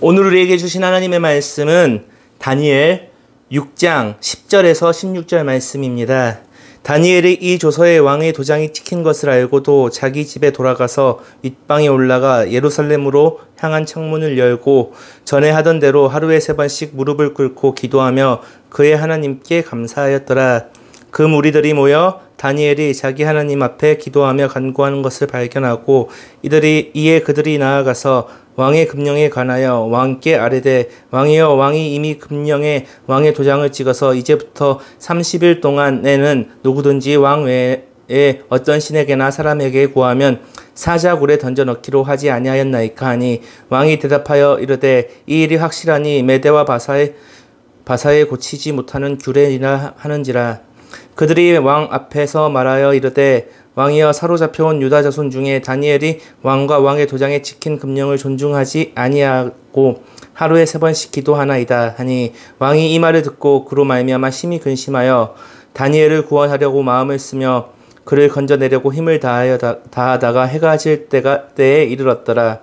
오늘 우리에게 주신 하나님의 말씀은 다니엘 6장 10절에서 16절 말씀입니다. 다니엘이 이 조서에 왕의 도장이 찍힌 것을 알고도 자기 집에 돌아가서 윗방에 올라가 예루살렘으로 향한 창문을 열고 전에 하던 대로 하루에 3번씩 무릎을 꿇고 기도하며 그의 하나님께 감사하였더라. 그 무리들이 모여 다니엘이 자기 하나님 앞에 기도하며 간구하는 것을 발견하고 이에 그들이 나아가서 왕의 금령에 관하여 왕께 아뢰되 왕이여, 왕이 이미 금령에 왕의 도장을 찍어서 이제부터 30일 동안에는 누구든지 왕 외에 어떤 신에게나 사람에게 구하면 사자굴에 던져 넣기로 하지 아니하였나이까 하니 왕이 대답하여 이르되 이 일이 확실하니 메대와 바사에 고치지 못하는 규례이라 하는지라. 그들이 왕 앞에서 말하여 이르되 왕이여, 사로잡혀온 유다 자손 중에 다니엘이 왕과 왕의 도장에 찍힌 금령을 존중하지 아니하고 하루에 3번씩 기도하나이다 하니 왕이 이 말을 듣고 그로 말미암아 심히 근심하여 다니엘을 구원하려고 마음을 쓰며 그를 건져내려고 힘을 다하다가 해가 질 때에 이르렀더라.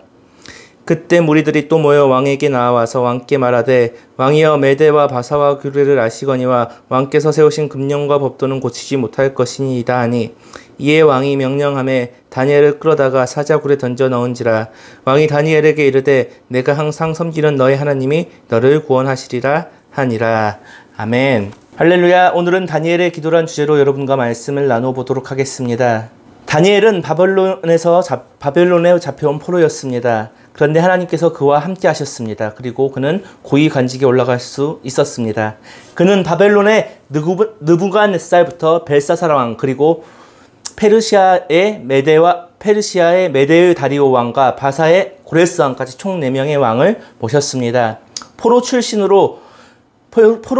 그때 무리들이 또 모여 왕에게 나와서 왕께 말하되 왕이여, 메대와 바사와 규례를 아시거니와 왕께서 세우신 금령과 법도는 고치지 못할 것이니이다 하니 이에 왕이 명령하매 다니엘을 끌어다가 사자굴에 던져 넣은지라. 왕이 다니엘에게 이르되 내가 항상 섬기는 너의 하나님이 너를 구원하시리라 하니라. 아멘. 할렐루야. 오늘은 다니엘의 기도란 주제로 여러분과 말씀을 나눠보도록 하겠습니다. 다니엘은 바벨론에 잡혀온 포로였습니다. 그런데 하나님께서 그와 함께 하셨습니다. 그리고 그는 고위 관직에 올라갈 수 있었습니다. 그는 바벨론의 느부갓네살부터 벨사살 왕, 그리고 페르시아의 메대의 다리오 왕과 바사의 고레스 왕까지 총 4명의 왕을 모셨습니다. 포로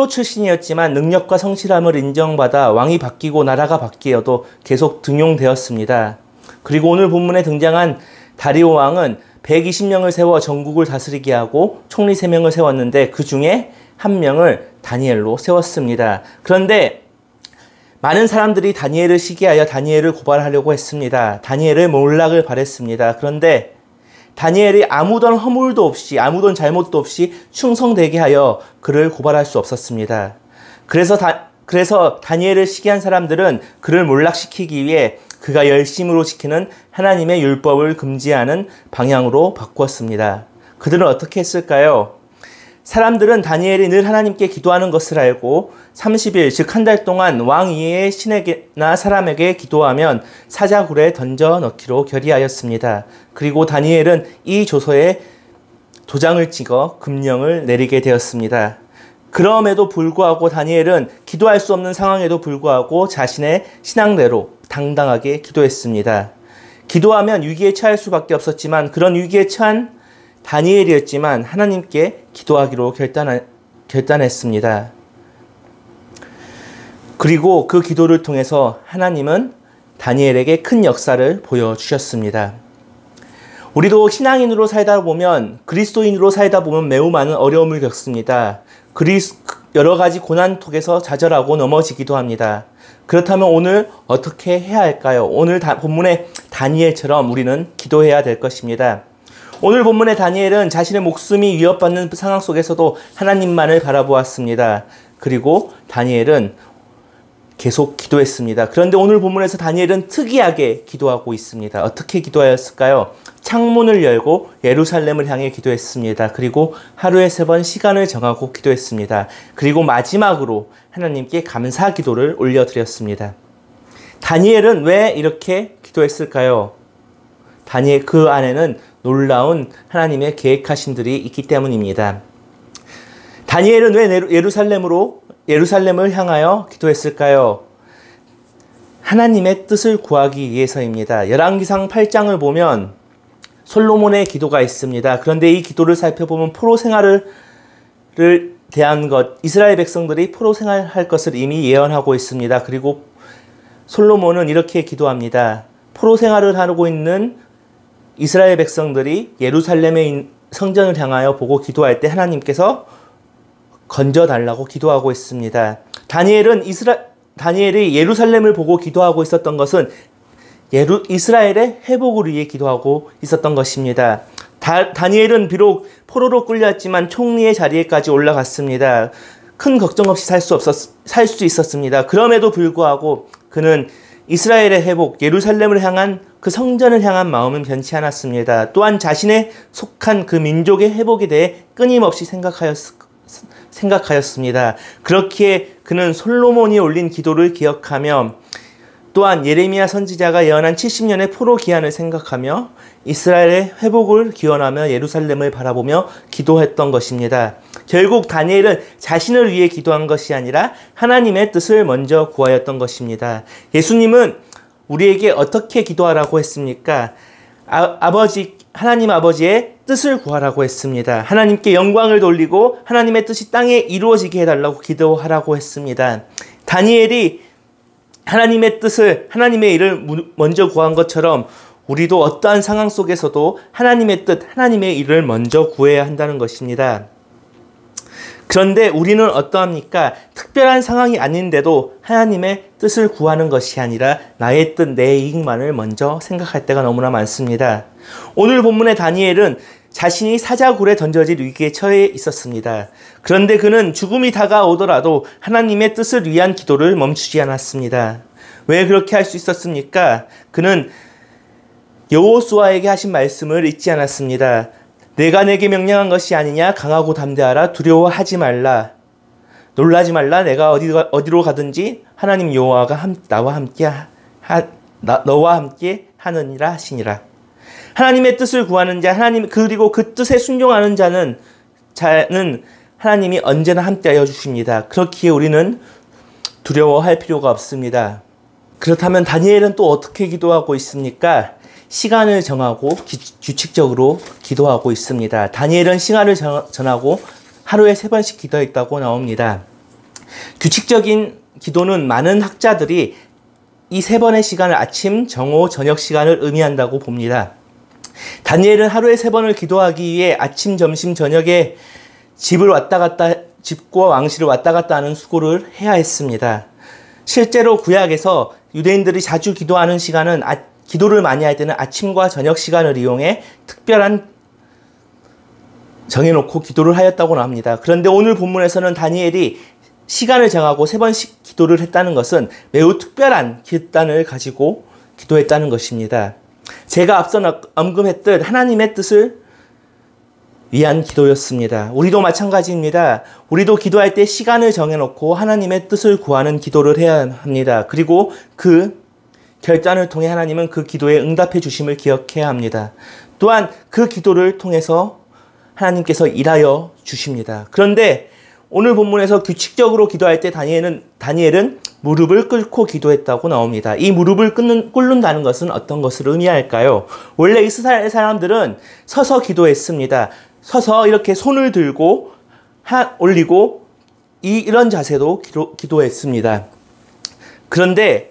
출신이었지만 능력과 성실함을 인정받아 왕이 바뀌고 나라가 바뀌어도 계속 등용되었습니다. 그리고 오늘 본문에 등장한 다리오 왕은 120명을 세워 전국을 다스리게 하고 총리 3명을 세웠는데 그 중에 1명을 다니엘로 세웠습니다. 그런데 많은 사람들이 다니엘을 시기하여 다니엘을 고발하려고 했습니다. 다니엘을 몰락을 바랬습니다. 그런데 다니엘이 아무런 허물도 없이, 아무런 잘못도 없이 충성되게 하여 그를 고발할 수 없었습니다. 그래서 다니엘을 시기한 사람들은 그를 몰락시키기 위해 그가 열심으로 지키는 하나님의 율법을 금지하는 방향으로 바꾸었습니다. 그들은 어떻게 했을까요? 사람들은 다니엘이 늘 하나님께 기도하는 것을 알고 30일, 즉 한 달 동안 왕 이외의 신에게나 사람에게 기도하면 사자굴에 던져 넣기로 결의하였습니다. 그리고 다니엘은 이 조서에 도장을 찍어 금령을 내리게 되었습니다. 그럼에도 불구하고 다니엘은 기도할 수 없는 상황에도 불구하고 자신의 신앙대로 당당하게 기도했습니다. 기도하면 위기에 처할 수밖에 없었지만 그런 위기에 처한 다니엘이었지만 하나님께 기도하기로 결단했습니다. 그리고 그 기도를 통해서 하나님은 다니엘에게 큰 역사를 보여주셨습니다. 우리도 신앙인으로 살다 보면, 그리스도인으로 살다 보면 매우 많은 어려움을 겪습니다. 여러 가지 고난 속에서 좌절하고 넘어지기도 합니다. 그렇다면 오늘 어떻게 해야 할까요? 오늘 본문의 다니엘처럼 우리는 기도해야 될 것입니다. 오늘 본문의 다니엘은 자신의 목숨이 위협받는 상황 속에서도 하나님만을 바라보았습니다. 그리고 다니엘은 계속 기도했습니다. 그런데 오늘 본문에서 다니엘은 특이하게 기도하고 있습니다. 어떻게 기도하였을까요? 창문을 열고 예루살렘을 향해 기도했습니다. 그리고 하루에 3번 시간을 정하고 기도했습니다. 그리고 마지막으로 하나님께 감사 기도를 올려드렸습니다. 다니엘은 왜 이렇게 기도했을까요? 다니엘 그 안에는 놀라운 하나님의 계획하심들이 있기 때문입니다. 다니엘은 왜 예루살렘을 향하여 기도했을까요? 하나님의 뜻을 구하기 위해서입니다. 열왕기상 8장을 보면 솔로몬의 기도가 있습니다. 그런데 이 기도를 살펴보면 포로 생활을 대한 것, 이스라엘 백성들이 포로 생활할 것을 이미 예언하고 있습니다. 그리고 솔로몬은 이렇게 기도합니다. 포로 생활을 하고 있는 이스라엘 백성들이 예루살렘의 성전을 향하여 보고 기도할 때 하나님께서 건져달라고 기도하고 있습니다. 다니엘이 예루살렘을 보고 기도하고 있었던 것은 이스라엘의 회복을 위해 기도하고 있었던 것입니다. 다니엘은 비록 포로로 끌려왔지만 총리의 자리에까지 올라갔습니다. 큰 걱정 없이 살 수 있었습니다. 그럼에도 불구하고 그는 이스라엘의 회복, 예루살렘을 향한 그 성전을 향한 마음은 변치 않았습니다. 또한 자신의 속한 그 민족의 회복에 대해 끊임없이 생각하였습니다. 그렇기에 그는 솔로몬이 올린 기도를 기억하며 또한 예레미야 선지자가 예언한 70년의 포로 기한을 생각하며 이스라엘의 회복을 기원하며 예루살렘을 바라보며 기도했던 것입니다. 결국 다니엘은 자신을 위해 기도한 것이 아니라 하나님의 뜻을 먼저 구하였던 것입니다. 예수님은 우리에게 어떻게 기도하라고 했습니까? 하나님 아버지의 뜻을 구하라고 했습니다. 하나님께 영광을 돌리고 하나님의 뜻이 땅에 이루어지게 해달라고 기도하라고 했습니다. 다니엘이 하나님의 뜻을, 하나님의 일을 먼저 구한 것처럼 우리도 어떠한 상황 속에서도 하나님의 뜻, 하나님의 일을 먼저 구해야 한다는 것입니다. 그런데 우리는 어떠합니까? 특별한 상황이 아닌데도 하나님의 뜻을 구하는 것이 아니라 나의 뜻, 내 이익만을 먼저 생각할 때가 너무나 많습니다. 오늘 본문의 다니엘은 자신이 사자굴에 던져질 위기에 처해 있었습니다. 그런데 그는 죽음이 다가오더라도 하나님의 뜻을 위한 기도를 멈추지 않았습니다. 왜 그렇게 할 수 있었습니까? 그는 여호수아에게 하신 말씀을 잊지 않았습니다. 내가 내게 명령한 것이 아니냐? 강하고 담대하라. 두려워하지 말라. 놀라지 말라. 내가 어디로 가든지 하나님 여호와가 너와 함께 하느니라 하시니라. 하나님의 뜻을 구하는 자, 그리고 그 뜻에 순종하는 자는 하나님이 언제나 함께하여 주십니다. 그렇기에 우리는 두려워할 필요가 없습니다. 그렇다면 다니엘은 또 어떻게 기도하고 있습니까? 시간을 정하고 규칙적으로 기도하고 있습니다. 다니엘은 시간을 정하고 하루에 3번씩 기도했다고 나옵니다. 규칙적인 기도는 많은 학자들이 이 3번의 시간을 아침, 정오, 저녁 시간을 의미한다고 봅니다. 다니엘은 하루에 3번을 기도하기 위해 아침, 점심, 저녁에 집과 왕실을 왔다 갔다 하는 수고를 해야 했습니다. 실제로 구약에서 유대인들이 자주 기도하는 시간은 기도를 많이 할 때는 아침과 저녁 시간을 이용해 특별한 정해놓고 기도를 하였다고 합니다. 그런데 오늘 본문에서는 다니엘이 시간을 정하고 3번씩 기도를 했다는 것은 매우 특별한 결단을 가지고 기도했다는 것입니다. 제가 앞서 언급했듯 하나님의 뜻을 위한 기도였습니다. 우리도 마찬가지입니다. 우리도 기도할 때 시간을 정해놓고 하나님의 뜻을 구하는 기도를 해야 합니다. 그리고 그 결단을 통해 하나님은 그 기도에 응답해 주심을 기억해야 합니다. 또한 그 기도를 통해서 하나님께서 일하여 주십니다. 그런데 오늘 본문에서 규칙적으로 기도할 때 다니엘은 무릎을 꿇고 기도했다고 나옵니다. 이 무릎을 꿇는다는 것은 어떤 것을 의미할까요? 원래 이스라엘 사람들은 서서 기도했습니다. 서서 이렇게 손을 들고 올리고 이런 자세로 기도했습니다. 그런데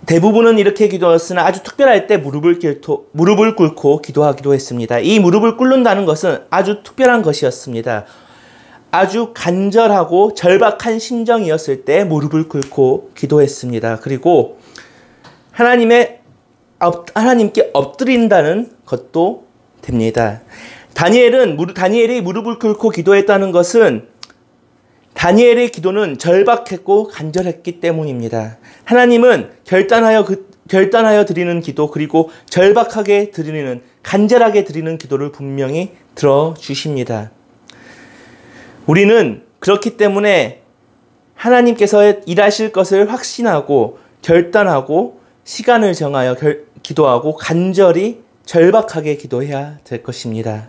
대부분은 이렇게 기도했으나 아주 특별할 때 무릎을 꿇고 기도하기도 했습니다. 이 무릎을 꿇는다는 것은 아주 특별한 것이었습니다. 아주 간절하고 절박한 심정이었을 때 무릎을 꿇고 기도했습니다. 그리고 하나님께 엎드린다는 것도 됩니다. 다니엘이 무릎을 꿇고 기도했다는 것은 다니엘의 기도는 절박했고 간절했기 때문입니다. 하나님은 결단하여 드리는 기도, 그리고 절박하게 드리는, 간절하게 드리는 기도를 분명히 들어주십니다. 우리는 그렇기 때문에 하나님께서 일하실 것을 확신하고 결단하고 시간을 정하여 기도하고 간절히 절박하게 기도해야 될 것입니다.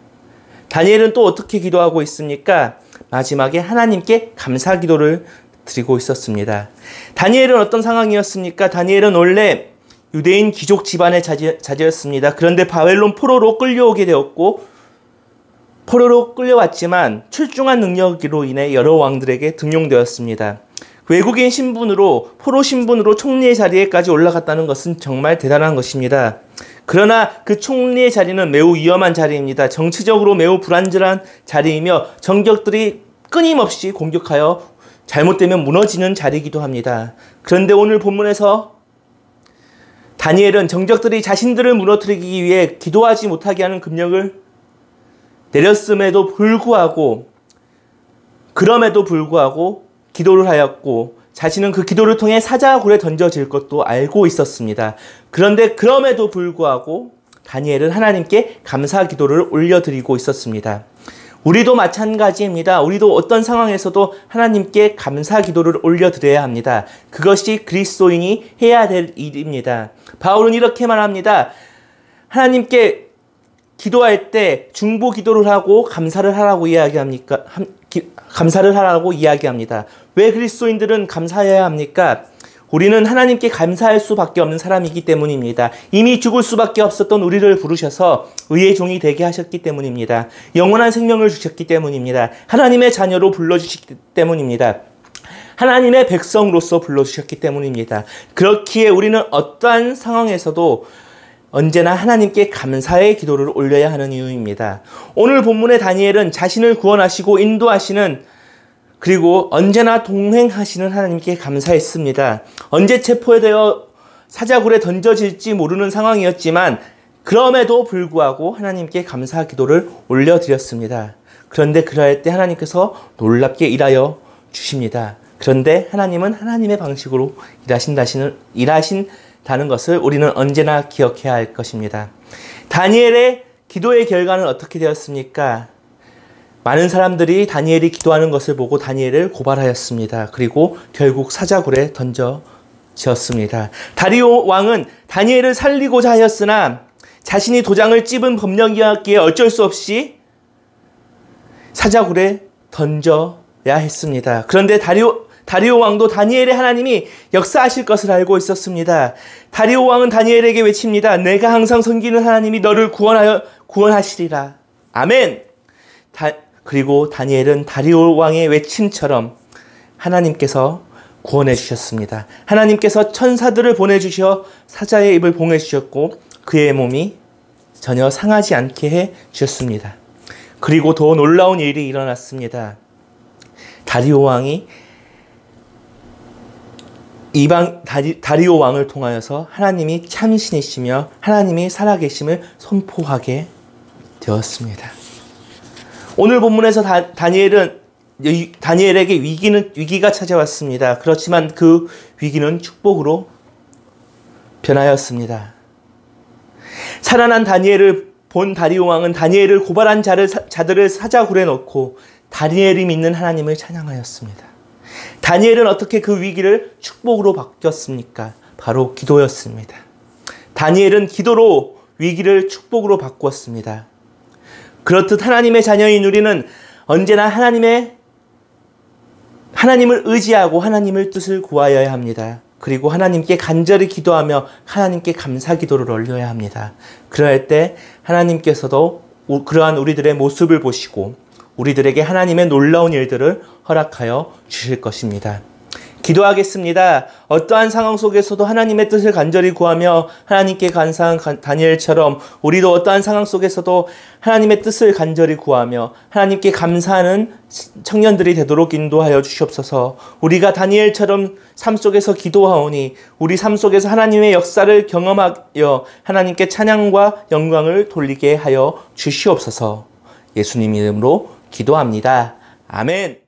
다니엘은 또 어떻게 기도하고 있습니까? 마지막에 하나님께 감사 기도를 드리고 있었습니다. 다니엘은 어떤 상황이었습니까? 다니엘은 원래 유대인 귀족 집안의 자제였습니다. 그런데 바벨론 포로로 끌려오게 되었고 포로로 끌려왔지만 출중한 능력으로 인해 여러 왕들에게 등용되었습니다. 외국인 신분으로, 포로 신분으로 총리의 자리에까지 올라갔다는 것은 정말 대단한 것입니다. 그러나 그 총리의 자리는 매우 위험한 자리입니다. 정치적으로 매우 불안정한 자리이며 정적들이 끊임없이 공격하여 잘못되면 무너지는 자리이기도 합니다. 그런데 오늘 본문에서 다니엘은 정적들이 자신들을 무너뜨리기 위해 기도하지 못하게 하는 금령을 내렸음에도 불구하고, 그럼에도 불구하고 기도를 하였고, 자신은 그 기도를 통해 사자굴에 던져질 것도 알고 있었습니다. 그런데 그럼에도 불구하고 다니엘은 하나님께 감사 기도를 올려드리고 있었습니다. 우리도 마찬가지입니다. 우리도 어떤 상황에서도 하나님께 감사 기도를 올려드려야 합니다. 그것이 그리스도인이 해야 될 일입니다. 바울은 이렇게 말합니다. 하나님께 기도할 때 중보 기도를 하고 감사를 하라고 이야기합니까? 감사를 하라고 이야기합니다. 왜 그리스도인들은 감사해야 합니까? 우리는 하나님께 감사할 수밖에 없는 사람이기 때문입니다. 이미 죽을 수밖에 없었던 우리를 부르셔서 의의 종이 되게 하셨기 때문입니다. 영원한 생명을 주셨기 때문입니다. 하나님의 자녀로 불러주셨기 때문입니다. 하나님의 백성으로서 불러주셨기 때문입니다. 그렇기에 우리는 어떠한 상황에서도 언제나 하나님께 감사의 기도를 올려야 하는 이유입니다. 오늘 본문의 다니엘은 자신을 구원하시고 인도하시는, 그리고 언제나 동행하시는 하나님께 감사했습니다. 언제 체포되어 사자굴에 던져질지 모르는 상황이었지만 그럼에도 불구하고 하나님께 감사 기도를 올려드렸습니다. 그런데 그럴 때 하나님께서 놀랍게 일하여 주십니다. 그런데 하나님은 하나님의 방식으로 일하신다는 것을 우리는 언제나 기억해야 할 것입니다. 다니엘의 기도의 결과는 어떻게 되었습니까? 많은 사람들이 다니엘이 기도하는 것을 보고 다니엘을 고발하였습니다. 그리고 결국 사자굴에 던져지었습니다. 다리오 왕은 다니엘을 살리고자 하였으나 자신이 도장을 찝은 법령이었기에 어쩔 수 없이 사자굴에 던져야 했습니다. 그런데 다리오 왕도 다니엘의 하나님이 역사하실 것을 알고 있었습니다. 다리오 왕은 다니엘에게 외칩니다. 내가 항상 섬기는 하나님이 너를 구원하시리라. 아멘. 그리고 다니엘은 다리오 왕의 외침처럼 하나님께서 구원해 주셨습니다. 하나님께서 천사들을 보내주셔 사자의 입을 봉해 주셨고 그의 몸이 전혀 상하지 않게 해 주셨습니다. 그리고 더 놀라운 일이 일어났습니다. 다리오 왕이 다리오 왕을 통하여서 하나님이 참신이시며 하나님이 살아계심을 선포하게 되었습니다. 오늘 본문에서 다니엘에게 위기가 찾아왔습니다. 그렇지만 그 위기는 축복으로 변하였습니다. 살아난 다니엘을 본 다리오 왕은 다니엘을 고발한 자들을 사자굴에 넣고 다니엘이 믿는 하나님을 찬양하였습니다. 다니엘은 어떻게 그 위기를 축복으로 바뀌었습니까? 바로 기도였습니다. 다니엘은 기도로 위기를 축복으로 바꾸었습니다. 그렇듯 하나님의 자녀인 우리는 언제나 하나님을 의지하고 하나님의 뜻을 구하여야 합니다. 그리고 하나님께 간절히 기도하며 하나님께 감사 기도를 올려야 합니다. 그럴 때 하나님께서도 그러한 우리들의 모습을 보시고 우리들에게 하나님의 놀라운 일들을 허락하여 주실 것입니다. 기도하겠습니다. 어떠한 상황 속에서도 하나님의 뜻을 간절히 구하며 하나님께 감사한 다니엘처럼 우리도 어떠한 상황 속에서도 하나님의 뜻을 간절히 구하며 하나님께 감사하는 청년들이 되도록 인도하여 주시옵소서. 우리가 다니엘처럼 삶 속에서 기도하오니 우리 삶 속에서 하나님의 역사를 경험하여 하나님께 찬양과 영광을 돌리게 하여 주시옵소서. 예수님 이름으로 기도합니다. 아멘.